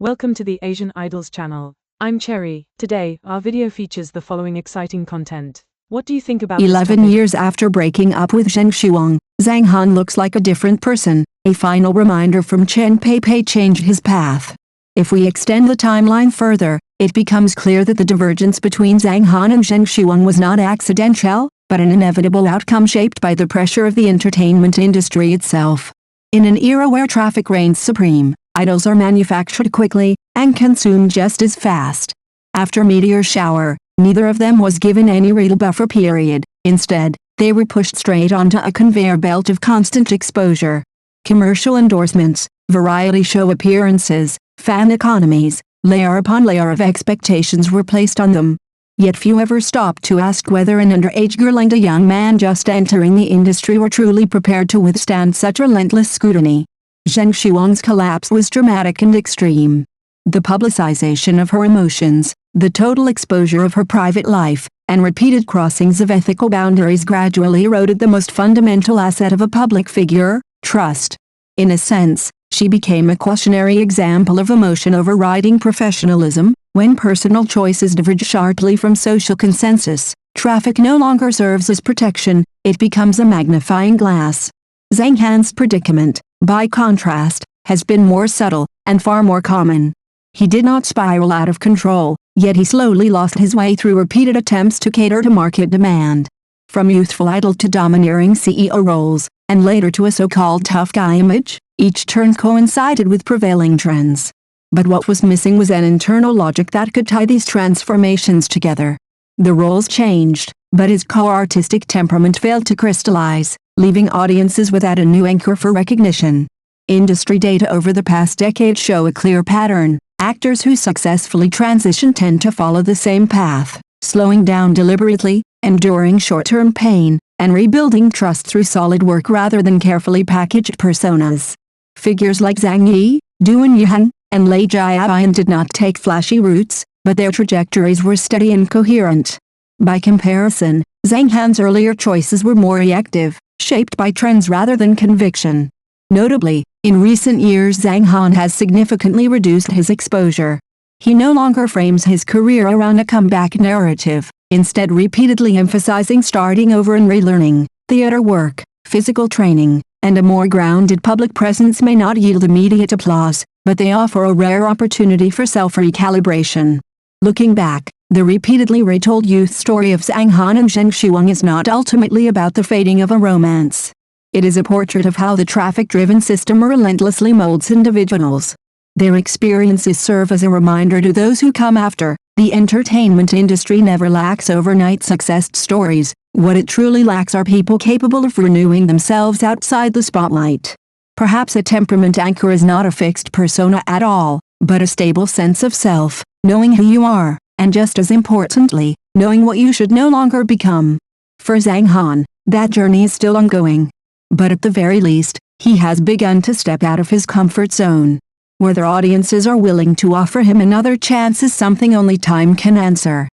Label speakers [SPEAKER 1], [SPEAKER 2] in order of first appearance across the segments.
[SPEAKER 1] Welcome to the Asian Idols channel. I'm Cherry. Today, our video features the following exciting content. What do you think about this
[SPEAKER 2] 11
[SPEAKER 1] topic?
[SPEAKER 2] years after breaking up with Zheng Shuang, Zhang Han looks like a different person. A final reminder from Cheng Pei-pei changed his path. If we extend the timeline further, it becomes clear that the divergence between Zhang Han and Zheng Shuang was not accidental, but an inevitable outcome shaped by the pressure of the entertainment industry itself. In an era where traffic reigns supreme, idols are manufactured quickly and consumed just as fast. After Meteor Shower, neither of them was given any real buffer period. Instead, they were pushed straight onto a conveyor belt of constant exposure. Commercial endorsements, variety show appearances, fan economies, layer upon layer of expectations were placed on them. Yet few ever stopped to ask whether an underage girl and a young man just entering the industry were truly prepared to withstand such relentless scrutiny. Zheng Shuang's collapse was dramatic and extreme. The publicization of her emotions, the total exposure of her private life, and repeated crossings of ethical boundaries gradually eroded the most fundamental asset of a public figure, trust. In a sense, she became a cautionary example of emotion overriding professionalism. When personal choices diverge sharply from social consensus, traffic no longer serves as protection, it becomes a magnifying glass. Zhang Han's predicament, by contrast, has been more subtle and far more common. He did not spiral out of control, yet he slowly lost his way through repeated attempts to cater to market demand. From youthful idol to domineering CEO roles, and later to a so-called tough guy image, each turn coincided with prevailing trends. But what was missing was an internal logic that could tie these transformations together. The roles changed, but his core artistic temperament failed to crystallize, leaving audiences without a new anchor for recognition. Industry data over the past decade show a clear pattern. Actors who successfully transition tend to follow the same path, slowing down deliberately, enduring short-term pain, and rebuilding trust through solid work rather than carefully packaged personas. Figures like Zhang Yi, Duan Yuhan, and Lei Jiayan did not take flashy routes, but their trajectories were steady and coherent. By comparison, Zhang Han's earlier choices were more reactive, shaped by trends rather than conviction. Notably, in recent years Zhang Han has significantly reduced his exposure. He no longer frames his career around a comeback narrative, instead repeatedly emphasizing starting over and relearning. Theater work, physical training, and a more grounded public presence may not yield immediate applause, but they offer a rare opportunity for self-recalibration. Looking back, the repeatedly retold youth story of Zhang Han and Zheng Shuang is not ultimately about the fading of a romance. It is a portrait of how the traffic-driven system relentlessly molds individuals. Their experiences serve as a reminder to those who come after. The entertainment industry never lacks overnight success stories. What it truly lacks are people capable of renewing themselves outside the spotlight. Perhaps a temperament anchor is not a fixed persona at all, but a stable sense of self, knowing who you are, and just as importantly, knowing what you should no longer become. For Zhang Han, that journey is still ongoing. But at the very least, he has begun to step out of his comfort zone. Whether audiences are willing to offer him another chance is something only time can answer.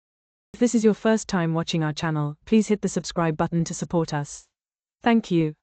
[SPEAKER 1] If this is your first time watching our channel, please hit the subscribe button to support us. Thank you.